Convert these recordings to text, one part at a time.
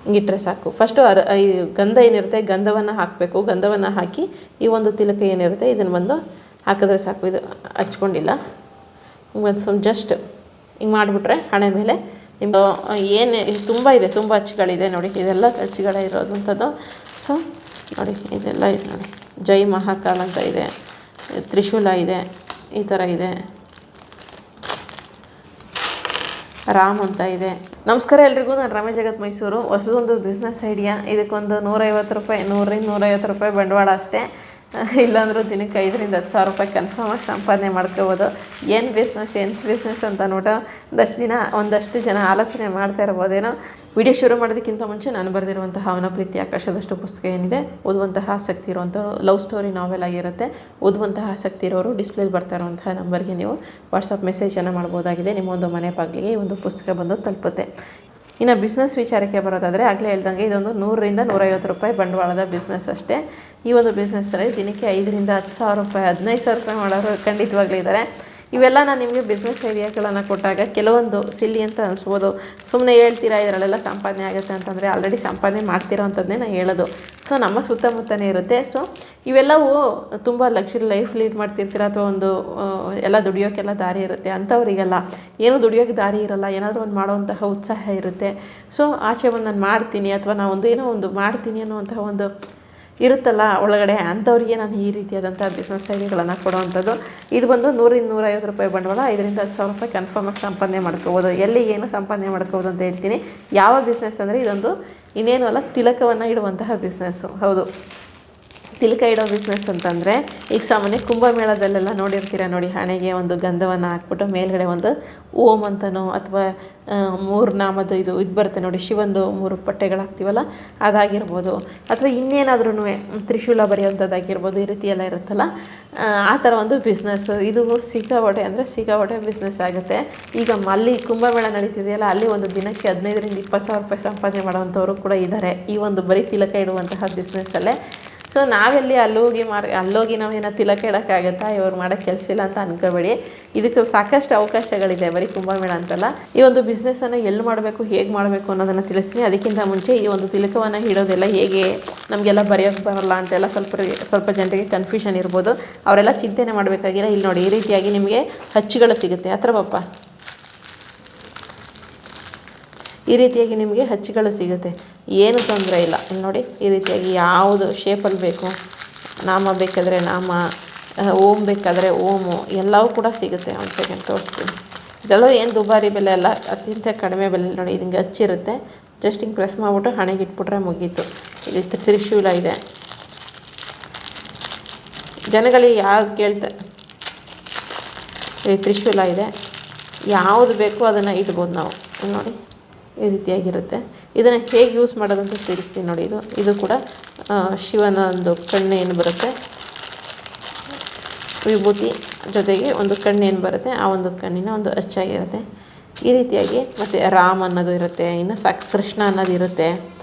ಹಿಂಗಿಟ್ರೆ ಸಾಕು. ಫಸ್ಟು ಈ ಗಂಧ ಏನಿರುತ್ತೆ ಗಂಧವನ್ನು ಹಾಕಬೇಕು. ಗಂಧವನ್ನು ಹಾಕಿ ಈ ಒಂದು ತಿಲಕ ಏನಿರುತ್ತೆ ಇದನ್ನು ಬಂದು ಹಾಕಿದ್ರೆ ಸಾಕು. ಇದು ಹಚ್ಕೊಂಡಿಲ್ಲ, ಒಂದು ಸ್ವಲ್ಪ ಜಸ್ಟ್ ಹಿಂಗೆ ಮಾಡಿಬಿಟ್ರೆ ಹಣೆ ಮೇಲೆ ನಿಮ್ಮದು ಏನು ತುಂಬ ಇದೆ, ತುಂಬ ಹಚ್ಚುಗಳಿದೆ ನೋಡಿ. ಇದೆಲ್ಲ ಹಚ್ಚುಗಳೇ ಇರೋದಂಥದ್ದು. ಸೊ ನೋಡಿ ಇದೆಲ್ಲ ಇದೆ ನೋಡಿ. ಜೈ ಮಹಾಕಾಲ್ ಅಂತ ಇದೆ, ತ್ರಿಶೂಲ ಇದೆ, ಈ ಥರ ಇದೆ, ರಾಮ್ ಅಂತ ಇದೆ. ನಮಸ್ಕಾರ ಎಲ್ರಿಗೂ, ನಾನು ರಮೇಶ್ ಜಗತ್ ಮೈಸೂರು. ಹೊಸದೊಂದು ಬಿಸ್ನೆಸ್ ಐಡಿಯಾ. ಇದಕ್ಕೊಂದು 150 ರೂಪಾಯಿ, 100-150 ರೂಪಾಯಿ ಬಂಡವಾಳ ಅಷ್ಟೇ. ಇಲ್ಲಾಂದ್ರೂ ದಿನಕ್ಕೆ 5,000 to 10,000 ರೂಪಾಯಿ ಕನ್ಫರ್ಮಾಗಿ ಸಂಪಾದನೆ ಮಾಡ್ಕೋಬೋದು. ಏನು ಬಿಸ್ನೆಸ್ ಅಂತ ನೋಡೋ ಒಂದಷ್ಟು ಜನ ಆಲೋಚನೆ ಮಾಡ್ತಾ ಇರ್ಬೋದೇನೋ. ವಿಡಿಯೋ ಶುರು ಮಾಡೋದಕ್ಕಿಂತ ಮುಂಚೆ ನಾನು ಬರೆದಿರುವಂತಹ ಅವನ ಪ್ರೀತಿ ಆಕಾಶದಷ್ಟು ಪುಸ್ತಕ ಏನಿದೆ, ಓದುವಂತಹ ಆಸಕ್ತಿ ಇರುವಂಥವ್ರು, ಲವ್ ಸ್ಟೋರಿ ನಾವೆಲ್ ಆಗಿರುತ್ತೆ, ಓದುವಂತಹ ಆಸಕ್ತಿ ಇರೋರು ಡಿಸ್ಪ್ಲೇಲಿ ಬರ್ತಾ ಇರುವಂತಹ ನಂಬರ್ಗೆ ನೀವು ವಾಟ್ಸಪ್ ಮೆಸೇಜನ್ನು ಮಾಡ್ಬೋದಾಗಿದೆ. ನಿಮ್ಮೊಂದು ಮನೆ ಬಾಗಿಲಿಗೆ ಈ ಒಂದು ಪುಸ್ತಕ ಬಂದು ತಲುಪುತ್ತೆ. ಇನ್ನು ಬಿಸ್ನೆಸ್ ವಿಚಾರಕ್ಕೆ ಬರೋದಾದರೆ ಆಗಲೇ ಹೇಳ್ದಂಗೆ ಇದೊಂದು 100-150 ರೂಪಾಯಿ ಬಂಡವಾಳದ ಬಿಸ್ನೆಸ್ ಅಷ್ಟೇ. ಈ ಒಂದು ಬಿಸ್ನೆಸ್ಸಲ್ಲಿ ದಿನಕ್ಕೆ 5,000-10,000 ರೂಪಾಯಿ, 15,000 ರೂಪಾಯಿ ಮಾಡೋರು ಖಂಡಿತವಾಗ್ಲೂ ಇದ್ದಾರೆ. ಇವೆಲ್ಲ ನಾನು ನಿಮಗೆ ಬಿಸ್ನೆಸ್ ಐಡಿಯಾಗಳನ್ನು ಕೊಟ್ಟಾಗ ಕೆಲವೊಂದು ಸಿಲ್ಲಿ ಅಂತ ಅನಿಸ್ಬೋದು. ಸುಮ್ಮನೆ ಹೇಳ್ತೀರಾ ಇದರಲ್ಲೆಲ್ಲ ಸಂಪಾದನೆ ಆಗುತ್ತೆ ಅಂತಂದರೆ ಆಲ್ರೆಡಿ ಸಂಪಾದನೆ ಮಾಡ್ತಿರೋ ಅಂಥದ್ದನ್ನೇ ನಾನು ಹೇಳೋದು. ಸೊ ನಮ್ಮ ಸುತ್ತಮುತ್ತನೇ ಇರುತ್ತೆ. ಸೊ ಇವೆಲ್ಲವೂ ತುಂಬ ಲಕ್ಸುರಿ ಲೈಫ್ ಲೀಡ್ ಮಾಡ್ತಿರ್ತೀರ, ಅಥವಾ ಒಂದು ಎಲ್ಲ ದುಡಿಯೋಕ್ಕೆಲ್ಲ ದಾರಿ ಇರುತ್ತೆ. ಅಂಥವರಿಗೆಲ್ಲ ಏನೂ ದುಡಿಯೋಕ್ಕೆ ದಾರಿ ಇರೋಲ್ಲ, ಏನಾದರೂ ಒಂದು ಮಾಡೋವಂತಹ ಉತ್ಸಾಹ ಇರುತ್ತೆ. ಸೊ ಆಚೆ ಬಂದು ನಾನು ಮಾಡ್ತೀನಿ, ಅಥವಾ ನಾನು ಏನೋ ಒಂದು ಮಾಡ್ತೀನಿ ಅನ್ನೋವಂತಹ ಒಂದು ಇರುತ್ತಲ್ಲ ಒಳಗಡೆ, ಅಂಥವ್ರಿಗೆ ನಾನು ಈ ರೀತಿಯಾದಂಥ ಬಿಸ್ನೆಸ್ ಐಡಿಯಾಗಳನ್ನು ಕೊಡೋವಂಥದ್ದು. ಇದು ಬಂದು 100-150 ರೂಪಾಯಿ ಬಂಡವಾಳ, 5,000-10,000 ರೂಪಾಯಿ ಕನ್ಫರ್ಮಾಗಿ ಸಂಪಾದನೆ ಮಾಡ್ಕೋಬೋದು. ಎಲ್ಲಿ ಏನು ಸಂಪಾದನೆ ಮಾಡ್ಕೋಬೋದು ಅಂತ ಹೇಳ್ತೀನಿ. ಯಾವ ಬಿಸ್ನೆಸ್ ಅಂದರೆ ಇದೊಂದು ಇನ್ನೇನು ಅಲ್ಲ, ತಿಲಕವನ್ನು ಇಡುವಂತಹ ಬಿಸ್ನೆಸ್ಸು. ಹೌದು, ತಿಲಕ ಇಡೋ ಬಿಸ್ನೆಸ್ ಅಂತಂದರೆ ಈಗ ಸಾಮಾನ್ಯ ಕುಂಭಮೇಳದಲ್ಲೆಲ್ಲ ನೋಡಿರ್ತೀರ ನೋಡಿ, ಹಣೆಗೆ ಒಂದು ಗಂಧವನ್ನು ಹಾಕ್ಬಿಟ್ಟು ಮೇಲ್ಗಡೆ ಒಂದು ಓಂ ಅಂತನೋ ಅಥವಾ 3 ನಾಮದ ಇದು ಬರುತ್ತೆ ನೋಡಿ, ಶಿವಂದು 3 ಪಟ್ಟೆಗಳು ಹಾಕ್ತೀವಲ್ಲ ಅದಾಗಿರ್ಬೋದು, ಅಥವಾ ಇನ್ನೇನಾದ್ರೂ ತ್ರಿಶೂಲ ಬರೆಯುವಂಥದ್ದಾಗಿರ್ಬೋದು, ಈ ರೀತಿ ಎಲ್ಲ ಇರುತ್ತಲ್ಲ, ಆ ಥರ ಒಂದು ಬಿಸ್ನೆಸ್ಸು. ಇದು ಸಿಕ್ಕಾಪಟ್ಟೆ ಬಿಸ್ನೆಸ್ ಆಗುತ್ತೆ. ಈಗ ಅಲ್ಲಿ ಕುಂಭಮೇಳ ನಡೀತಿದೆಯಲ್ಲ, ಅಲ್ಲಿ ಒಂದು ದಿನಕ್ಕೆ 15,000-20,000 ರೂಪಾಯಿ ಸಂಪಾದನೆ ಮಾಡೋವಂಥವ್ರು ಕೂಡ ಇದ್ದಾರೆ ಈ ಒಂದು ಬರೀ ತಿಲಕ ಇಡುವಂತಹ ಬಿಸ್ನೆಸ್ಸಲ್ಲೇ. ಸೊ ನಾವೆಲ್ಲಿ ಅಲ್ಲೋಗಿ ನಾವೇನೋ ತಿಲಕ ಇಡೋಕ್ಕಾಗುತ್ತಾ, ಇವ್ರು ಮಾಡೋಕ್ಕೆ ಕೆಲಸ ಇಲ್ಲ ಅಂತ ಅನ್ಕೋಬೇಡಿ. ಇದಕ್ಕೆ ಸಾಕಷ್ಟು ಅವಕಾಶಗಳಿದೆ, ಬರೀ ಕುಂಭಮೇಳ ಅಂತಲ್ಲ. ಈ ಒಂದು ಬಿಸ್ನೆಸ್ಸನ್ನು ಎಲ್ಲಿ ಮಾಡಬೇಕು, ಹೇಗೆ ಮಾಡಬೇಕು ಅನ್ನೋದನ್ನು ತಿಳಿಸ್ತೀನಿ. ಅದಕ್ಕಿಂತ ಮುಂಚೆ ಈ ಒಂದು ತಿಲಕವನ್ನು ಇಡೋದೆಲ್ಲ ಹೇಗೆ, ನಮಗೆಲ್ಲ ಬರೆಯೋಕ್ಕೆ ಬರೋಲ್ಲ ಅಂತೆಲ್ಲ ಸ್ವಲ್ಪ ಜನರಿಗೆ ಕನ್ಫ್ಯೂಷನ್ ಇರ್ಬೋದು. ಅವರೆಲ್ಲ ಚಿಂತೆನೆ ಮಾಡಬೇಕಾಗಿಲ್ಲ. ಇಲ್ಲಿ ನೋಡಿ, ಈ ರೀತಿಯಾಗಿ ನಿಮಗೆ ಹಚ್ಚುಗಳು ಸಿಗುತ್ತೆ. ಹತ್ರ ಬಪ್ಪ, ಈ ರೀತಿಯಾಗಿ ನಿಮಗೆ ಹಚ್ಚುಗಳು ಸಿಗುತ್ತೆ, ಏನು ತೊಂದರೆ ಇಲ್ಲ. ನೋಡಿ, ಈ ರೀತಿಯಾಗಿ ಯಾವುದು ಶೇಪಲ್ಲಿ ಬೇಕು, ನಾಮ ಬೇಕಾದರೆ ನಾಮ, ಓಂ ಬೇಕಾದರೆ ಓಮು, ಎಲ್ಲವೂ ಕೂಡ ಸಿಗುತ್ತೆ. ಒಂದು ಸೆಕೆಂಡ್ ತೋರಿಸ್ತೀನಿ. ಇದೆಲ್ಲ ಏನು ದುಬಾರಿ ಬೆಲೆ ಅಲ್ಲ, ಅತ್ಯಂತ ಕಡಿಮೆ ಬೆಲೆ. ನೋಡಿ, ಇದು ಹಚ್ಚಿರುತ್ತೆ, ಜಸ್ಟ್ ಹಿಂಗೆ ಪ್ರೆಸ್ ಮಾಡಿಬಿಟ್ಟು ಹಣೆಗೆ ಇಟ್ಬಿಟ್ರೆ ಮುಗೀತು. ಇಲ್ಲಿ ತ್ರಿಶೂಲ ಇದೆ. ಜನಗಳಿಗೆ ಯಾವ್ದು ಕೇಳ್ತಾರೆ, ಇಲ್ಲಿ ತ್ರಿಶೂಲ ಇದೆ, ಯಾವುದು ಬೇಕೋ ಅದನ್ನು ಇಡ್ಬೋದು ನಾವು. ನೋಡಿ, ಈ ರೀತಿಯಾಗಿರುತ್ತೆ. ಇದನ್ನು ಹೇಗೆ ಯೂಸ್ ಮಾಡೋದಂತ ತಿಳಿಸ್ತೀನಿ ನೋಡಿ. ಇದು ಕೂಡ ಶಿವನ ಒಂದು ಕಣ್ಣು ಏನು ಬರುತ್ತೆ, ವಿಭೂತಿ ಜೊತೆಗೆ ಒಂದು ಕಣ್ಣೇನು ಬರುತ್ತೆ, ಆ ಒಂದು ಕಣ್ಣಿನ ಒಂದು ಅಚ್ಚಾಗಿರುತ್ತೆ ಈ ರೀತಿಯಾಗಿ. ಮತ್ತು ರಾಮ್ ಅನ್ನೋದು ಇರುತ್ತೆ, ಇನ್ನು ಕೃಷ್ಣ ಅನ್ನೋದು ಇರುತ್ತೆ,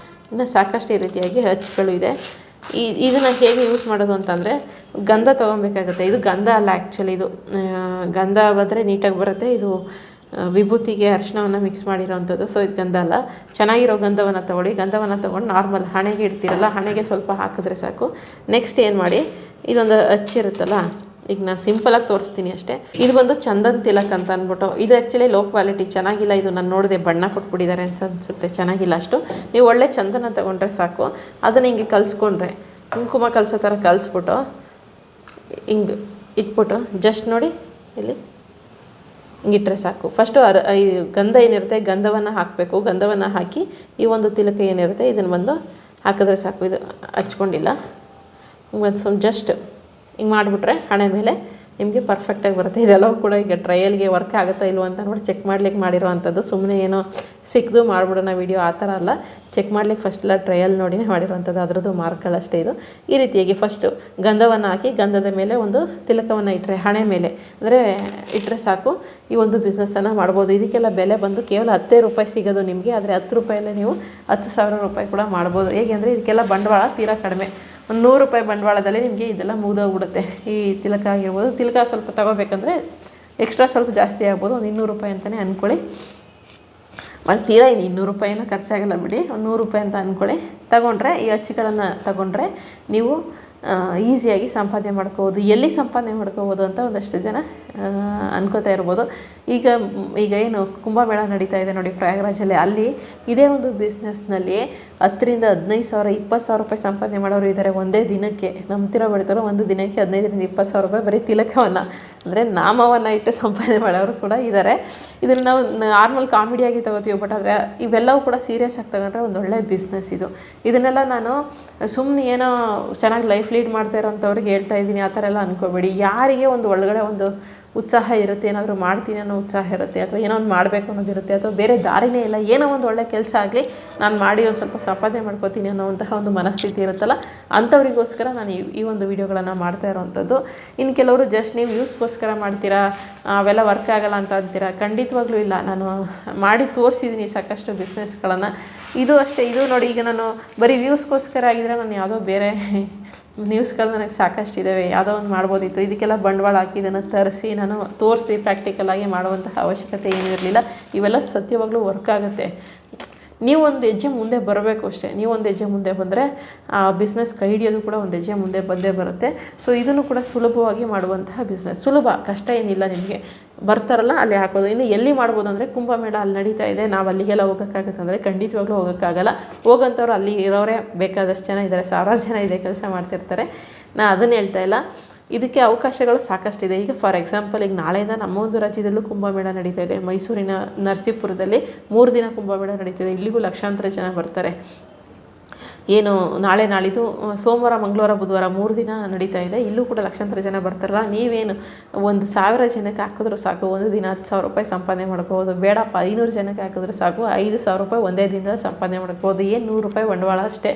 ಇನ್ನು ಸಾಕಷ್ಟು ಈ ರೀತಿಯಾಗಿ ಹಚ್ಚುಗಳು ಇದೆ. ಇದನ್ನು ಹೇಗೆ ಯೂಸ್ ಮಾಡೋದು ಅಂತಂದರೆ, ಗಂಧ ತೊಗೊಬೇಕಾಗುತ್ತೆ. ಇದು ಗಂಧ ಅಲ್ಲ ಆ್ಯಕ್ಚುಲಿ, ಇದು ಗಂಧ ಬಂದರೆ ನೀಟಾಗಿ ಬರುತ್ತೆ. ಇದು ವಿಭೂತಿಗೆ ಅರಿಶಿಣವನ್ನು ಮಿಕ್ಸ್ ಮಾಡಿರೋವಂಥದ್ದು. ಸೊ ಇದು ಗಂಧ ಅಲ್ಲ, ಚೆನ್ನಾಗಿರೋ ಗಂಧವನ್ನು ತೊಗೊಳ್ಳಿ. ಗಂಧವನ್ನು ತೊಗೊಂಡು ನಾರ್ಮಲ್ ಹಣೆಗೆ ಇಡ್ತೀರಲ್ಲ, ಹಣೆಗೆ ಸ್ವಲ್ಪ ಹಾಕಿದ್ರೆ ಸಾಕು. ನೆಕ್ಸ್ಟ್ ಏನು ಮಾಡಿ, ಇದೊಂದು ಹಚ್ಚಿರುತ್ತಲ್ಲ, ಈಗ ನಾನು ಸಿಂಪಲಾಗಿ ತೋರಿಸ್ತೀನಿ ಅಷ್ಟೇ. ಇದು ಬಂದು ಚಂದನ್ ತಿಲಕ್ ಅಂತ ಅಂದ್ಬಿಟ್ಟು, ಇದು ಆ್ಯಕ್ಚುಲಿ ಲೋ ಕ್ವಾಲಿಟಿ, ಚೆನ್ನಾಗಿಲ್ಲ. ಇದು ನಾನು ನೋಡಿದೆ, ಬಣ್ಣ ಕೊಟ್ಬಿಟ್ಟಿದ್ದಾರೆ ಅನಿಸುತ್ತೆ, ಚೆನ್ನಾಗಿಲ್ಲ ಅಷ್ಟು. ನೀವು ಒಳ್ಳೆ ಚಂದನ ತೊಗೊಂಡ್ರೆ ಸಾಕು. ಅದನ್ನು ಹಿಂಗೆ ಕಲಿಸ್ಕೊಂಡ್ರೆ, ಕುಂಕುಮ ಕಲಿಸೋ ಥರ ಕಲಿಸ್ಬಿಟ್ಟು ಹಿಂಗೆ ಇಟ್ಬಿಟ್ಟು ಜಸ್ಟ್ ನೋಡಿ ಇಲ್ಲಿ ಹಿಂಗಿಟ್ರೆ ಸಾಕು. ಫಸ್ಟು ಈ ಗಂಧ ಏನಿರುತ್ತೆ ಗಂಧವನ್ನು ಹಾಕಬೇಕು. ಗಂಧವನ್ನು ಹಾಕಿ ಈ ಒಂದು ತಿಲಕ ಏನಿರುತ್ತೆ ಇದನ್ನು ಬಂದು ಹಾಕಿದ್ರೆ ಸಾಕು. ಇದು ಹಚ್ಕೊಂಡಿಲ್ಲ, ಒಂದು ಸ್ವಲ್ಪ ಜಸ್ಟ್ ಹಿಂಗೆ ಮಾಡಿಬಿಟ್ರೆ ಹಣೆ ಮೇಲೆ ನಿಮಗೆ ಪರ್ಫೆಕ್ಟಾಗಿ ಬರುತ್ತೆ. ಇದೆಲ್ಲವೂ ಕೂಡ ಈಗ ಟ್ರಯಲ್ಗೆ ವರ್ಕ್ ಆಗುತ್ತಾ ಇಲ್ವೋ ಅಂತ ನೋಡಿ ಚೆಕ್ ಮಾಡ್ಲಿಕ್ಕೆ ಮಾಡಿರೋ ಅಂಥದ್ದು. ಸುಮ್ಮನೆ ಏನೋ ಸಿಕ್ಕದು ಮಾಡಿಬಿಡೋಣ ವೀಡಿಯೋ ಆ ಥರ ಅಲ್ಲ, ಚೆಕ್ ಮಾಡ್ಲಿಕ್ಕೆ ಫಸ್ಟೆಲ್ಲ ಟ್ರಯಲ್ ನೋಡಿನೇ ಮಾಡಿರೋವಂಥದ್ದು. ಅದರದ್ದು ಮಾರ್ಕ್ಗಳಷ್ಟೇ ಇದು. ಈ ರೀತಿಯಾಗಿ ಫಸ್ಟು ಗಂಧವನ್ನು ಹಾಕಿ ಗಂಧದ ಮೇಲೆ ಒಂದು ತಿಲಕವನ್ನು ಇಟ್ಟರೆ, ಹಣೆ ಮೇಲೆ ಅಂದರೆ ಇಟ್ಟರೆ ಸಾಕು. ಈ ಒಂದು ಬಿಸ್ನೆಸ್ಸನ್ನು ಮಾಡ್ಬೋದು. ಇದಕ್ಕೆಲ್ಲ ಬೆಲೆ ಬಂದು ಕೇವಲ 10 ರೂಪಾಯಿ ಸಿಗೋದು ನಿಮಗೆ. ಆದರೆ 10 ರೂಪಾಯಲ್ಲೇ ನೀವು 10,000 ರೂಪಾಯಿ ಕೂಡ ಮಾಡ್ಬೋದು. ಹೇಗೆ ಅಂದರೆ ಇದಕ್ಕೆಲ್ಲ ಬಂಡವಾಳ ತೀರಾ ಕಡಿಮೆ. ಒಂದು 100 ರೂಪಾಯಿ ಬಂಡವಾಳದಲ್ಲಿ ನಿಮಗೆ ಇದೆಲ್ಲ ಮುಗಿದೋಗ್ಬಿಡುತ್ತೆ. ಈ ತಿಲಕ ಆಗಿರ್ಬೋದು. ತಿಲಕ ಸ್ವಲ್ಪ ತೊಗೋಬೇಕಂದ್ರೆ ಎಕ್ಸ್ಟ್ರಾ ಸ್ವಲ್ಪ ಜಾಸ್ತಿ ಆಗ್ಬೋದು, ಒಂದು 200 ರೂಪಾಯಿ ಅಂತಲೇ ಅಂದ್ಕೊಳ್ಳಿ. ತೀರಾ ಇನ್ನು 200 ರೂಪಾಯಿನ ಖರ್ಚಾಗಲ್ಲ ಬಿಡಿ, ಒಂದು 100 ರೂಪಾಯಿ ಅಂತ ಅಂದ್ಕೊಳ್ಳಿ. ತಗೊಂಡ್ರೆ ಈ ಅಚ್ಚುಗಳನ್ನು ತಗೊಂಡ್ರೆ ನೀವು ಈಸಿಯಾಗಿ ಸಂಪಾದನೆ ಮಾಡ್ಕೋಬೋದು. ಎಲ್ಲಿ ಸಂಪಾದನೆ ಮಾಡ್ಕೋಬೋದು ಅಂತ ಒಂದಷ್ಟು ಜನ ಅನ್ಕೋತಾ ಇರ್ಬೋದು. ಈಗ ಏನು ಕುಂಭಮೇಳ ನಡೀತಾ ಇದೆ ನೋಡಿ ಪ್ರಯಾಗ್ರಾಜಲ್ಲಿ, ಅಲ್ಲಿ ಇದೇ ಒಂದು ಬಿಸ್ನೆಸ್ನಲ್ಲಿ 10,000 ರಿಂದ 15,000 20,000 ರೂಪಾಯಿ ಸಂಪಾದನೆ ಮಾಡೋರು ಇದ್ದಾರೆ ಒಂದೇ ದಿನಕ್ಕೆ. ನಂಬ್ತಿರೋ ಬಿಡ್ತಾರೋ ಒಂದು ದಿನಕ್ಕೆ 15,000 ರಿಂದ 20,000 ರೂಪಾಯಿ ಬರೀ ತಿಲಕವನ್ನು ಅಂದರೆ ನಾಮವನ್ನು ಇಟ್ಟು ಸಂಪಾದನೆ ಮಾಡೋರು ಕೂಡ ಇದ್ದಾರೆ. ಇದನ್ನು ನಾವು ನಾರ್ಮಲ್ ಕಾಮಿಡಿಯಾಗಿ ತಗೋತೀವಿ, ಬಟ್ ಆದರೆ ಇವೆಲ್ಲವೂ ಕೂಡ ಸೀರಿಯಸ್ ಆಗಿ ತಗೊಂಡ್ರೆ ಒಂದು ಒಳ್ಳೆಯ ಬಿಸ್ನೆಸ್ ಇದು. ಇದನ್ನೆಲ್ಲ ನಾನು ಸುಮ್ಮನೆ ಏನೋ ಚೆನ್ನಾಗಿ ಲೈಫ್ ಲೀಡ್ ಮಾಡ್ತಾ ಇರೋಂಥವ್ರಿಗೆ ಹೇಳ್ತಾ ಇದ್ದೀನಿ ಆ ಥರ ಎಲ್ಲ ಅಂದ್ಕೋಬೇಡಿ. ಯಾರಿಗೆ ಒಂದು ಒಳಗಡೆ ಒಂದು ಉತ್ಸಾಹ ಇರುತ್ತೆ, ಏನಾದರೂ ಮಾಡ್ತೀನಿ ಅನ್ನೋ ಉತ್ಸಾಹ ಇರುತ್ತೆ, ಅಥವಾ ಏನೋ ಒಂದು ಮಾಡಬೇಕು ಅನ್ನೋದಿರುತ್ತೆ, ಅಥವಾ ಬೇರೆ ದಾರಿನೇ ಇಲ್ಲ, ಏನೋ ಒಂದು ಒಳ್ಳೆ ಕೆಲಸ ಆಗಲಿ ನಾನು ಮಾಡಿ ಒಂದು ಸ್ವಲ್ಪ ಸಂಪಾದನೆ ಮಾಡ್ಕೋತೀನಿ ಅನ್ನೋವಂತಹ ಒಂದು ಮನಸ್ಥಿತಿ ಇರುತ್ತಲ್ಲ, ಅಂಥವ್ರಿಗೋಸ್ಕರ ನಾನು ಈ ಒಂದು ವಿಡಿಯೋಗಳನ್ನು ಮಾಡ್ತಾ ಇರೋವಂಥದ್ದು. ಇನ್ನು ಕೆಲವರು ಜಸ್ಟ್ ನೀವು ವ್ಯೂಸ್ಗೋಸ್ಕರ ಮಾಡ್ತೀರಾ, ಅವೆಲ್ಲ ವರ್ಕ್ ಆಗಲ್ಲ ಅಂತ ಅಂತೀರಾ. ಖಂಡಿತವಾಗ್ಲೂ ಇಲ್ಲ, ನಾನು ಮಾಡಿ ತೋರಿಸಿದ್ದೀನಿ ಸಾಕಷ್ಟು ಬಿಸ್ನೆಸ್ಗಳನ್ನು. ಇದು ಅಷ್ಟೇ, ಇದು ನೋಡಿ, ಈಗ ನಾನು ಬರೀ ವ್ಯೂಸ್ಗೋಸ್ಕರ ಆಗಿದ್ರೆ ನಾನು ಯಾವುದೋ ಬೇರೆ ನ್ಯೂಸ್ಗಳು ನನಗೆ ಸಾಕಷ್ಟು ಇದ್ದಾವೆ, ಯಾವುದೋ ಒಂದು ಮಾಡ್ಬೋದಿತ್ತು. ಇದಕ್ಕೆಲ್ಲ ಬಂಡವಾಳ ಹಾಕಿ ಇದನ್ನು ತರಿಸಿ ನಾನು ತೋರಿಸಿ ಪ್ರಾಕ್ಟಿಕಲಾಗಿ ಮಾಡುವಂತಹ ಅವಶ್ಯಕತೆ ಏನೂ ಇರಲಿಲ್ಲ. ಇವೆಲ್ಲ ಸತ್ಯವಾಗ್ಲೂ ವರ್ಕ್ ಆಗುತ್ತೆ. ನೀವು ಒಂದು ಹೆಜ್ಜೆ ಮುಂದೆ ಬರಬೇಕು ಅಷ್ಟೇ. ನೀವು ಒಂದು ಹೆಜ್ಜೆ ಮುಂದೆ ಬಂದರೆ ಆ ಬಿಸ್ನೆಸ್ ಕೈ ಹಿಡಿಯೋದು ಕೂಡ ಒಂದು ಹೆಜ್ಜೆ ಮುಂದೆ ಬಂದೇ ಬರುತ್ತೆ. ಸೊ ಇದನ್ನು ಕೂಡ ಸುಲಭವಾಗಿ ಮಾಡುವಂತಹ ಬಿಸ್ನೆಸ್, ಸುಲಭ, ಕಷ್ಟ ಏನಿಲ್ಲ. ನಿಮಗೆ ಬರ್ತಾರಲ್ಲ ಅಲ್ಲಿ ಹಾಕೋದು. ಇನ್ನು ಎಲ್ಲಿ ಮಾಡ್ಬೋದು ಅಂದರೆ ಕುಂಭಮೇಳ ಅಲ್ಲಿ ನಡೀತಾ ಇದೆ, ನಾವು ಅಲ್ಲಿಗೆಲ್ಲ ಹೋಗೋಕ್ಕಾಗುತ್ತೆ ಅಂದರೆ ಖಂಡಿತವಾಗ್ಲೂ ಹೋಗೋಕ್ಕಾಗಲ್ಲ. ಹೋಗೋಂಥವ್ರು ಅಲ್ಲಿ ಇರೋರೇ ಬೇಕಾದಷ್ಟು ಜನ ಇದ್ದಾರೆ, ಸಾವಿರಾರು ಜನ ಇದೆ ಕೆಲಸ ಮಾಡ್ತಿರ್ತಾರೆ. ನಾನು ಅದನ್ನು ಹೇಳ್ತಾ ಇಲ್ಲ, ಇದಕ್ಕೆ ಅವಕಾಶಗಳು ಸಾಕಷ್ಟಿದೆ. ಈಗ ಫಾರ್ ಎಕ್ಸಾಂಪಲ್, ಈಗ ನಾಳೆಯಿಂದ ನಮ್ಮ ಒಂದು ರಾಜ್ಯದಲ್ಲೂ ಕುಂಭಮೇಳ ನಡೀತಾ ಇದೆ. ಮೈಸೂರಿನ ನರಸೀಪುರದಲ್ಲಿ 3 ದಿನ ಕುಂಭಮೇಳ ನಡೀತಿದೆ. ಇಲ್ಲಿಗೂ ಲಕ್ಷಾಂತರ ಜನ ಬರ್ತಾರೆ. ಏನು ನಾಳಿದ್ದು ಸೋಮವಾರ, ಮಂಗಳವಾರ, ಬುಧವಾರ 3 ದಿನ ನಡೀತಾ ಇದೆ. ಇಲ್ಲೂ ಕೂಡ ಲಕ್ಷಾಂತರ ಜನ ಬರ್ತಾರಲ್ಲ. ನೀವೇನು 1,000 ಜನಕ್ಕೆ ಹಾಕಿದ್ರೂ ಸಾಕು, ಒಂದು ದಿನ 10,000 ರೂಪಾಯಿ ಸಂಪಾದನೆ ಮಾಡ್ಕೋಬೋದು. ಬೇಡಪ್ಪ 500 ಜನಕ್ಕೆ ಹಾಕಿದ್ರೂ ಸಾಕು, 5,000 ರೂಪಾಯಿ ಒಂದೇ ದಿನದಲ್ಲಿ ಸಂಪಾದನೆ ಮಾಡ್ಕೋಬೋದು. ಏನು 100 ರೂಪಾಯಿ ಬಂಡವಾಳ ಅಷ್ಟೇ.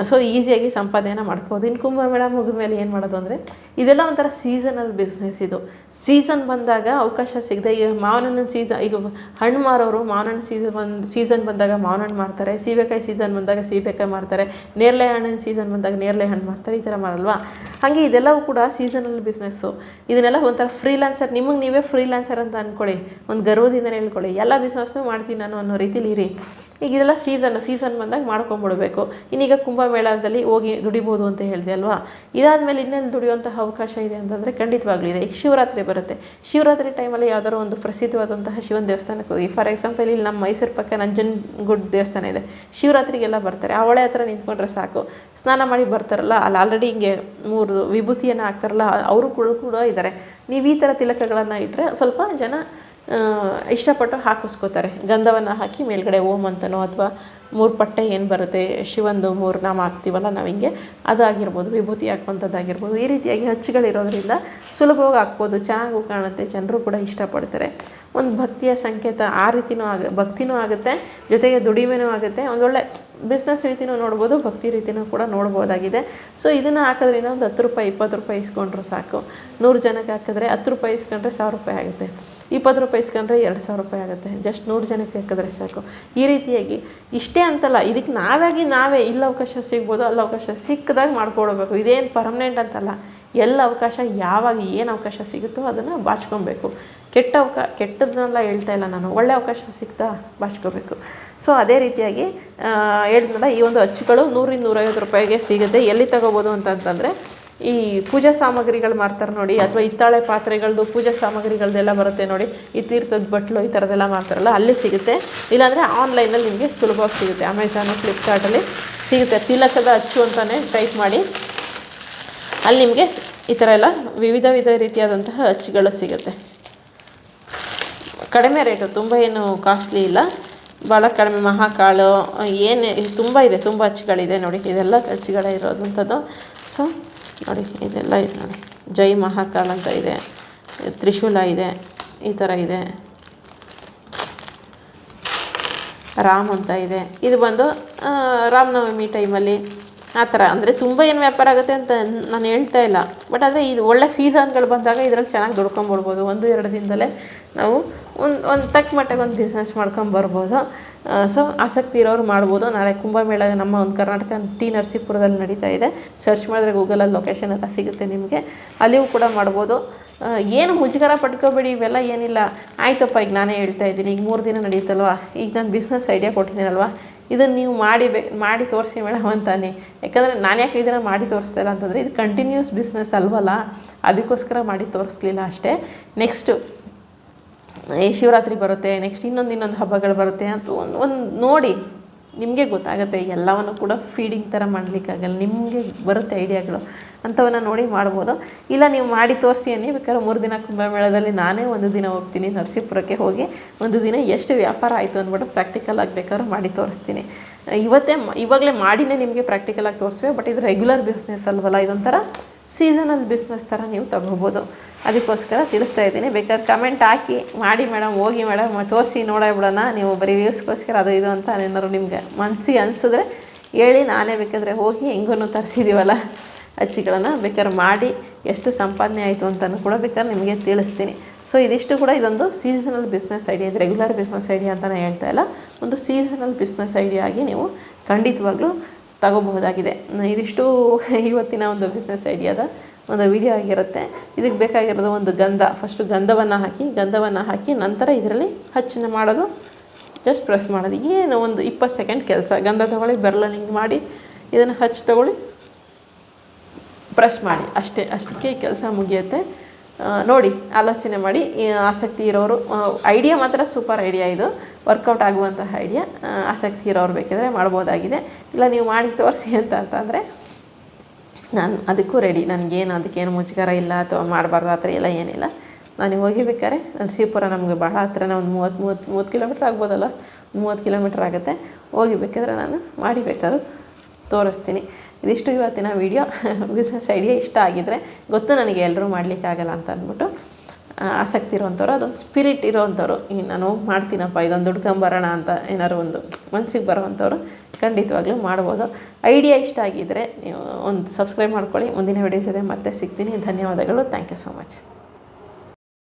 ಸೊ ಈಸಿಯಾಗಿ ಸಂಪಾದನೆ ಮಾಡ್ಬೋದು. ಇನ್ನು ಕುಂಭಮೇಳ ಮುಗಿದ ಮೇಲೆ ಏನು ಮಾಡೋದು ಅಂದರೆ, ಇದೆಲ್ಲ ಒಂಥರ ಸೀಸನಲ್ ಬಿಸ್ನೆಸ್. ಇದು ಸೀಸನ್ ಬಂದಾಗ ಅವಕಾಶ ಸಿಗದೆ, ಈಗ ಮಾವಿನ ಸೀಸನ್, ಈಗ ಹಣ್ಣು ಮಾರೋರು ಮಾವಿನ ಸೀಸನ್ ಬಂದಾಗ ಮಾವಿನ ಹಣ್ಣು ಮಾರ್ತಾರೆ, ಸೀಬೆಕಾಯಿ ಸೀಸನ್ ಬಂದಾಗ ಸೀಬೆಕಾಯಿ ಮಾರ್ತಾರೆ, ನೇರಳೆ ಹಣ್ಣಿನ ಸೀಸನ್ ಬಂದಾಗ ನೇರಳೆ ಹಣ್ಣು ಮಾರ್ತಾರೆ, ಈ ಥರ ಮಾಡಲ್ವಾ? ಹಾಗೆ ಇದೆಲ್ಲವೂ ಕೂಡ ಸೀಸನಲ್ ಬಿಸ್ನೆಸ್ಸು. ಇದನ್ನೆಲ್ಲ ಒಂಥರ ಫ್ರೀಲಾನ್ಸರ್, ನಿಮಗೆ ನೀವೇ ಫ್ರೀಲಾನ್ಸರ್ ಅಂತ ಅಂದ್ಕೊಳ್ಳಿ, ಒಂದು ಗರ್ವದಿಂದನೇ ಹೇಳ್ಕೊಳ್ಳಿ. ಎಲ್ಲ ಬಿಸ್ನೆಸ್ಸು ಮಾಡ್ತೀನಿ ನಾನು ಅನ್ನೋ ರೀತಿಲಿ ಇರಿ. ಈಗ ಇದೆಲ್ಲ ಸೀಸನ್ ಬಂದಾಗ ಮಾಡ್ಕೊಂಬಿಡ್ಬೇಕು. ಇನ್ನೀಗ ಕುಂಭಮೇಳದಲ್ಲಿ ಹೋಗಿ ದುಡಿಬೋದು ಅಂತ ಹೇಳಿದೆ ಅಲ್ವಾ? ಇದಾದಮೇಲೆ ಇನ್ನೆಲ್ಲಿ ದುಡಿಯುವಂತಹ ಅವಕಾಶ ಇದೆ ಅಂತಂದರೆ ಖಂಡಿತವಾಗ್ಲೂ ಇದೆ. ಈಗ ಶಿವರಾತ್ರಿ ಬರುತ್ತೆ. ಶಿವರಾತ್ರಿ ಟೈಮಲ್ಲಿ ಯಾವುದಾದ್ರು ಒಂದು ಪ್ರಸಿದ್ಧವಾದಂತಹ ಶಿವನ ದೇವಸ್ಥಾನಕ್ಕೆ ಹೋಗಿ, ಫಾರ್ ಎಕ್ಸಾಂಪಲ್ ಇಲ್ಲಿ ನಮ್ಮ ಮೈಸೂರು ಪಕ್ಕ ನಂಜನಗೂಡು ದೇವಸ್ಥಾನ ಇದೆ. ಶಿವರಾತ್ರಿಗೆಲ್ಲ ಬರ್ತಾರೆ. ಆ ಹೊಳೆ ಹತ್ರ ನಿಂತ್ಕೊಂಡ್ರೆ ಸಾಕು, ಸ್ನಾನ ಮಾಡಿ ಬರ್ತಾರಲ್ಲ, ಅಲ್ಲಿ ಆಲ್ರೆಡಿ ಹಿಂಗೆ 3 ವಿಭೂತಿಯನ್ನು ಹಾಕ್ತಾರಲ್ಲ, ಅವರು ಕೂಡ ಇದ್ದಾರೆ. ನೀವು ಈ ಥರ ತಿಲಕಗಳನ್ನು ಇಟ್ಟರೆ ಸ್ವಲ್ಪ ಜನ ಇಷ್ಟಪಟ್ಟು ಹಾಕಿಸ್ಕೋತಾರೆ. ಗಂಧವನ್ನು ಹಾಕಿ ಮೇಲ್ಗಡೆ ಓಂ ಅಂತನೋ ಅಥವಾ 3 ಪಟ್ಟೆ ಏನು ಬರುತ್ತೆ ಶಿವಂದು 3 ನಾಮ ಹಾಕ್ತೀವಲ್ಲ ನಾವು, ಹಿಂಗೆ ಅದಾಗಿರ್ಬೋದು, ವಿಭೂತಿ ಹಾಕುವಂಥದ್ದಾಗಿರ್ಬೋದು. ಈ ರೀತಿಯಾಗಿ ಹಚ್ಚುಗಳಿರೋದ್ರಿಂದ ಸುಲಭವಾಗಿ ಹಾಕ್ಬೋದು, ಚೆನ್ನಾಗೂ ಕಾಣುತ್ತೆ, ಜನರು ಕೂಡ ಇಷ್ಟಪಡ್ತಾರೆ. ಒಂದು ಭಕ್ತಿಯ ಸಂಕೇತ, ಆ ರೀತಿಯೂ ಭಕ್ತಿನೂ ಆಗುತ್ತೆ, ಜೊತೆಗೆ ದುಡಿಮೆನೂ ಆಗುತ್ತೆ. ಒಂದೊಳ್ಳೆ ಬಿಸ್ನೆಸ್ ರೀತಿಯೂ ನೋಡ್ಬೋದು, ಭಕ್ತಿ ರೀತಿಯೂ ಕೂಡ ನೋಡ್ಬೋದಾಗಿದೆ. ಸೊ ಇದನ್ನು ಹಾಕೋದ್ರಿಂದ ಒಂದು 10 ರೂಪಾಯಿ 20 ರೂಪಾಯಿ ಇಸ್ಕೊಂಡ್ರೆ ಸಾಕು. 100 ಜನಕ್ಕೆ ಹಾಕಿದ್ರೆ 10 ರೂಪಾಯಿ ಇಸ್ಕೊಂಡ್ರೆ 1,000 ರೂಪಾಯಿ ಆಗುತ್ತೆ. 20 ರೂಪಾಯಿ ಇಸ್ಕೊಂಡ್ರೆ 2,000 ರೂಪಾಯಿ ಆಗುತ್ತೆ. ಜಸ್ಟ್ 100 ಜನಕ್ಕೆ ಹಾಕಿದ್ರೆ ಸಾಕು. ಈ ರೀತಿಯಾಗಿ ಇಷ್ಟೇ ಅಂತಲ್ಲ, ಇದಕ್ಕೆ ನಾವೇ ಇಲ್ಲಿ ಅವಕಾಶ ಸಿಗ್ಬೋದು, ಅಲ್ಲಿ ಅವಕಾಶ ಸಿಕ್ಕದಾಗ ಮಾಡ್ಕೊಡ್ಬೇಕು. ಇದೇನು ಪರ್ಮನೆಂಟ್ ಅಂತಲ್ಲ. ಎಲ್ಲ ಅವಕಾಶ ಯಾವಾಗ ಏನು ಅವಕಾಶ ಸಿಗುತ್ತೋ ಅದನ್ನು ಬಾಚ್ಕೊಬೇಕು. ಕೆಟ್ಟದನ್ನೆಲ್ಲ ಹೇಳ್ತಾ ಇಲ್ಲ ನಾನು, ಒಳ್ಳೆ ಅವಕಾಶ ಸಿಗ್ತಾ ಬಾಚ್ಕೋಬೇಕು. ಸೊ ಅದೇ ರೀತಿಯಾಗಿ ಹೇಳಿದ್ನಲ್ಲ, ಈ ಒಂದು ಅಚ್ಚುಗಳು 100 ರಿಂದ 150 ರೂಪಾಯಿಗೆ ಸಿಗುತ್ತೆ. ಎಲ್ಲಿ ತಗೋಬೋದು ಅಂತಂದರೆ, ಈ ಪೂಜಾ ಸಾಮಗ್ರಿಗಳು ಮಾರ್ತಾರೆ ನೋಡಿ, ಅಥವಾ ಹಿತ್ತಾಳೆ ಪಾತ್ರೆಗಳದ್ದು ಪೂಜಾ ಸಾಮಗ್ರಿಗಳದ್ದೆಲ್ಲ ಬರುತ್ತೆ ನೋಡಿ, ಈ ತೀರ್ಥದ ಬಟ್ಲು ಈ ಥರದ್ದೆಲ್ಲ ಮಾರ್ತಾರಲ್ಲ, ಅಲ್ಲಿ ಸಿಗುತ್ತೆ. ಇಲ್ಲಾಂದರೆ ಆನ್ಲೈನಲ್ಲಿ ನಿಮಗೆ ಸುಲಭವಾಗಿ ಸಿಗುತ್ತೆ. ಅಮೆಝಾನು, ಫ್ಲಿಪ್ಕಾರ್ಟಲ್ಲಿ ಸಿಗುತ್ತೆ. ತಿಲಕದ ಅಚ್ಚು ಅಂತಲೇ ಟೈಪ್ ಮಾಡಿ, ಅಲ್ಲಿ ನಿಮಗೆ ಈ ಥರ ಎಲ್ಲ ವಿವಿಧ ರೀತಿಯಾದಂತಹ ಅಚ್ಚುಗಳು ಸಿಗುತ್ತೆ. ಕಡಿಮೆ ರೇಟು, ತುಂಬ ಏನು ಕಾಸ್ಟ್ಲಿ ಇಲ್ಲ, ಭಾಳ ಕಡಿಮೆ. ಮಹಾಕಾಳು ಏನು ತುಂಬ ಇದೆ, ತುಂಬ ಅಚ್ಚುಗಳಿದೆ ನೋಡಿ. ಇದೆಲ್ಲ ಅಚ್ಚುಗಳೇ ಇರೋದಂಥದ್ದು. ಸೊ ನೋಡಿ, ಇದೆಲ್ಲ ಇದೆ ನೋಡಿ. ಜೈ ಮಹಾಕಾಳ್ ಅಂತ ಇದೆ, ತ್ರಿಶೂಲ ಇದೆ, ಈ ಥರ ಇದೆ, ರಾಮ್ ಅಂತ ಇದೆ. ಇದು ಬಂದು ರಾಮನವಮಿ ಟೈಮಲ್ಲಿ ಆ ಥರ ಅಂದರೆ ತುಂಬ ಏನು ವ್ಯಾಪಾರ ಆಗುತ್ತೆ ಅಂತ ನಾನು ಹೇಳ್ತಾ ಇಲ್ಲ. ಬಟ್ ಆದರೆ ಇದು ಒಳ್ಳೆ ಸೀಸನ್ಗಳು ಬಂದಾಗ ಇದರಲ್ಲಿ ಚೆನ್ನಾಗಿ ದುಡ್ಕೊಂಬರ್ಬೋದು. 1-2 ದಿನದಲ್ಲೇ ನಾವು ಒಂದು ತಕ್ಕ ಮಟ್ಟಿಗೆ ಒಂದು ಬಿಸ್ನೆಸ್ ಮಾಡ್ಕೊಂಬರ್ಬೋದು. ಸೊ ಆಸಕ್ತಿ ಇರೋರು ಮಾಡ್ಬೋದು. ನಾಳೆ ಕುಂಭಮೇಳ ನಮ್ಮ ಒಂದು ಕರ್ನಾಟಕ ಟಿ ನರಸೀಪುರದಲ್ಲಿ ನಡೀತಾ ಇದೆ. ಸರ್ಚ್ ಮಾಡಿದ್ರೆ ಗೂಗಲಲ್ಲಿ ಲೊಕೇಶನ್ ಎಲ್ಲ ಸಿಗುತ್ತೆ ನಿಮಗೆ, ಅಲ್ಲಿಯೂ ಕೂಡ ಮಾಡ್ಬೋದು. ಏನು ಮುಜುಗರ ಪಡ್ಕೋಬೇಡಿ, ಇವೆಲ್ಲ ಏನಿಲ್ಲ. ಆಯ್ತಪ್ಪ, ಈಗ ನಾನೇ ಹೇಳ್ತಾ ಇದ್ದೀನಿ, ಈಗ 3 ದಿನ ನಡೀತಲ್ವ, ಈಗ ನಾನು ಬಿಸ್ನೆಸ್ ಐಡಿಯಾ ಕೊಟ್ಟಿದ್ದೀನಲ್ವ, ಇದನ್ನು ನೀವು ಮಾಡಿ ತೋರಿಸಿ ಮೇಡಮ್ ಅಂತಾನೆ. ಯಾಕಂದರೆ ನಾನು ಯಾಕೆ ಇದನ್ನು ಮಾಡಿ ತೋರಿಸ್ತಾ ಇಲ್ಲ ಅಂತಂದರೆ ಇದು ಕಂಟಿನ್ಯೂಸ್ ಬಿಸ್ನೆಸ್ ಅಲ್ವಲ್ಲ, ಅದಕ್ಕೋಸ್ಕರ ಮಾಡಿ ತೋರಿಸ್ಲಿಲ್ಲ ಅಷ್ಟೇ. ನೆಕ್ಸ್ಟು ಶಿವರಾತ್ರಿ ಬರುತ್ತೆ, ನೆಕ್ಸ್ಟ್ ಇನ್ನೊಂದು ಹಬ್ಬಗಳು ಬರುತ್ತೆ ಅಂತ ಒಂದು ನೋಡಿ ನಿಮಗೆ ಗೊತ್ತಾಗುತ್ತೆ. ಎಲ್ಲವನ್ನು ಕೂಡ ಫೀಡಿಂಗ್ ಥರ ಮಾಡಲಿಕ್ಕಾಗಲ್ಲ, ನಿಮಗೆ ಬರುತ್ತೆ ಐಡಿಯಾಗಳು, ಅಂಥವನ್ನ ನೋಡಿ ಮಾಡ್ಬೋದು. ಇಲ್ಲ ನೀವು ಮಾಡಿ ತೋರಿಸಿ ಅನ್ನಿ, ಬೇಕಾದ್ರೆ 3 ದಿನ ಕುಂಭಮೇಳದಲ್ಲಿ ನಾನೇ ಒಂದು ದಿನ ಹೋಗ್ತೀನಿ ನರಸೀಪುರಕ್ಕೆ, ಹೋಗಿ ಒಂದು ದಿನ ಎಷ್ಟು ವ್ಯಾಪಾರ ಆಯಿತು ಅಂದ್ಬಿಟ್ಟು ಪ್ರಾಕ್ಟಿಕಲ್ ಆಗಿ ಬೇಕಾದ್ರೂ ಮಾಡಿ ತೋರಿಸ್ತೀನಿ. ಇವಾಗಲೇ ಮಾಡಿನೇ ನಿಮಗೆ ಪ್ರಾಕ್ಟಿಕಲಾಗಿ ತೋರಿಸ್ಬೇಕು. ಬಟ್ ಇದು ರೆಗ್ಯುಲರ್ ಬಿಸ್ನೆಸ್ ಅಲ್ವಲ್ಲ, ಇದೊಂಥರ ಸೀಸನಲ್ ಬಿಸ್ನೆಸ್ ಥರ ನೀವು ತೊಗೋಬೋದು. ಅದಕ್ಕೋಸ್ಕರ ತಿಳಿಸ್ತಾ ಇದ್ದೀನಿ. ಬೇಕಾದ್ರೆ ಕಮೆಂಟ್ ಹಾಕಿ, ಮಾಡಿ ಮೇಡಮ್, ಹೋಗಿ ಮೇಡಮ್ ತೋರಿಸಿ ನೋಡೋಬಿಡೋಣ, ನೀವು ಬರೀ ವ್ಯೂಸ್ಗೋಸ್ಕರ ಅದು ಇದು ಅಂತ ಏನಾದ್ರು ನಿಮ್ಗೆ ಮನಸ್ಸಿಗೆ ಅನಿಸಿದ್ರೆ ಹೇಳಿ, ನಾನೇ ಬೇಕಾದರೆ ಹೋಗಿ ಹೆಂಗೂ ತರಿಸಿದ್ದೀವಲ್ಲ ಅಚ್ಚಿಗಳನ್ನು ಬೇಕಾದ್ರೆ ಮಾಡಿ ಎಷ್ಟು ಸಂಪಾದನೆ ಆಯಿತು ಅಂತಲೂ ಕೂಡ ಬೇಕಾದ್ರೆ ನಿಮಗೆ ತಿಳಿಸ್ತೀನಿ. ಸೊ ಇದಿಷ್ಟು ಕೂಡ ಇದೊಂದು ಸೀಸನಲ್ ಬಿಸ್ನೆಸ್ ಐಡಿಯಾ, ಇದು ರೆಗ್ಯುಲರ್ ಬಿಸ್ನೆಸ್ ಐಡಿಯಾ ಅಂತಲೇ ಹೇಳ್ತಾ ಇಲ್ಲ, ಒಂದು ಸೀಸನಲ್ ಬಿಸ್ನೆಸ್ ಐಡಿಯಾ ಆಗಿ ನೀವು ಖಂಡಿತವಾಗ್ಲೂ ತಗೋಬಹುದಾಗಿದೆ. ಇದಿಷ್ಟು ಇವತ್ತಿನ ಒಂದು ಬಿಸ್ನೆಸ್ ಐಡಿಯಾದ ಒಂದು ವಿಡಿಯೋ ಆಗಿರುತ್ತೆ. ಇದಕ್ಕೆ ಬೇಕಾಗಿರೋದು ಒಂದು ಫಸ್ಟು ಗಂಧವನ್ನು ಹಾಕಿ ನಂತರ ಇದರಲ್ಲಿ ಹಚ್ಚನ್ನು ಮಾಡೋದು, ಜಸ್ಟ್ ಪ್ರೆಸ್ ಮಾಡೋದು. ಏನು ಒಂದು 20 ಸೆಕೆಂಡ್ ಕೆಲಸ. ಗಂಧ ತೊಗೊಳ್ಳಿ, ಬೆರಳಲ್ಲಿ ಹಿಂಗೆ ಮಾಡಿ ಇದನ್ನು ಹಚ್ಚಿ ತೊಗೊಳ್ಳಿ, ಪ್ರೆಸ್ ಮಾಡಿ, ಅಷ್ಟಕ್ಕೆ ಕೆಲಸ ಮುಗಿಯುತ್ತೆ. ನೋಡಿ, ಆಲೋಚನೆ ಮಾಡಿ. ಆಸಕ್ತಿ ಇರೋರು, ಐಡಿಯಾ ಮಾತ್ರ ಸೂಪರ್ ಐಡಿಯಾ, ಇದು ವರ್ಕೌಟ್ ಆಗುವಂತಹ ಐಡಿಯಾ. ಆಸಕ್ತಿ ಇರೋರು ಬೇಕಿದ್ರೆ ಮಾಡ್ಬೋದಾಗಿದೆ. ಇಲ್ಲ ನೀವು ಮಾಡಿ ತೋರಿಸಿ ಅಂತಂದರೆ ನಾನು ಅದಕ್ಕೂ ರೆಡಿ. ಅದಕ್ಕೇನು ಮುಜುಗರ ಇಲ್ಲ ಅಥವಾ ಮಾಡಬಾರ್ದು ಆ ಥರ ಎಲ್ಲ ಏನಿಲ್ಲ. ನಾನು ಹೋಗಿಬೇಕಾದ್ರೆ ನರಸೀಪುರ ನಮಗೆ ಭಾಳ ಹತ್ರನೇ, ಒಂದು 30 ಕಿಲೋಮೀಟ್ರ್ ಆಗ್ಬೋದಲ್ಲ, 30 ಕಿಲೋಮೀಟ್ರ್ ಆಗುತ್ತೆ. ಹೋಗಿಬೇಕಾದ್ರೆ ನಾನು ಬೇಕಾದ್ರೂ ತೋರಿಸ್ತೀನಿ. ಇದಿಷ್ಟು ಇವತ್ತಿನ ವೀಡಿಯೋ. ಬಿಸ್ನೆಸ್ ಐಡಿಯಾ ಇಷ್ಟ ಆಗಿದ್ದರೆ, ಗೊತ್ತು ನನಗೆ ಎಲ್ಲರೂ ಮಾಡಲಿಕ್ಕಾಗಲ್ಲ ಅಂತ ಅಂದ್ಬಿಟ್ಟು, ಆಸಕ್ತಿ ಇರೋವಂಥವ್ರು, ಅದೊಂದು ಸ್ಪಿರಿಟ್ ಇರೋವಂಥವ್ರು, ನಾನು ಹೋಗಿ ಮಾಡ್ತೀನಪ್ಪ, ಇದೊಂದು ದುಡ್ಕೊಂಬರೋಣ ಅಂತ ಏನಾದ್ರು ಒಂದು ಮನಸ್ಸಿಗೆ ಬರೋವಂಥವ್ರು ಖಂಡಿತವಾಗ್ಲೂ ಮಾಡ್ಬೋದು. ಐಡಿಯಾ ಇಷ್ಟ ಆಗಿದ್ದರೆ ನೀವು ಒಂದು ಸಬ್ಸ್ಕ್ರೈಬ್ ಮಾಡ್ಕೊಳ್ಳಿ. ಮುಂದಿನ ವಿಡಿಯೋ ಜೊತೆ ಮತ್ತೆ ಸಿಗ್ತೀನಿ. ಧನ್ಯವಾದಗಳು. Thank you so much.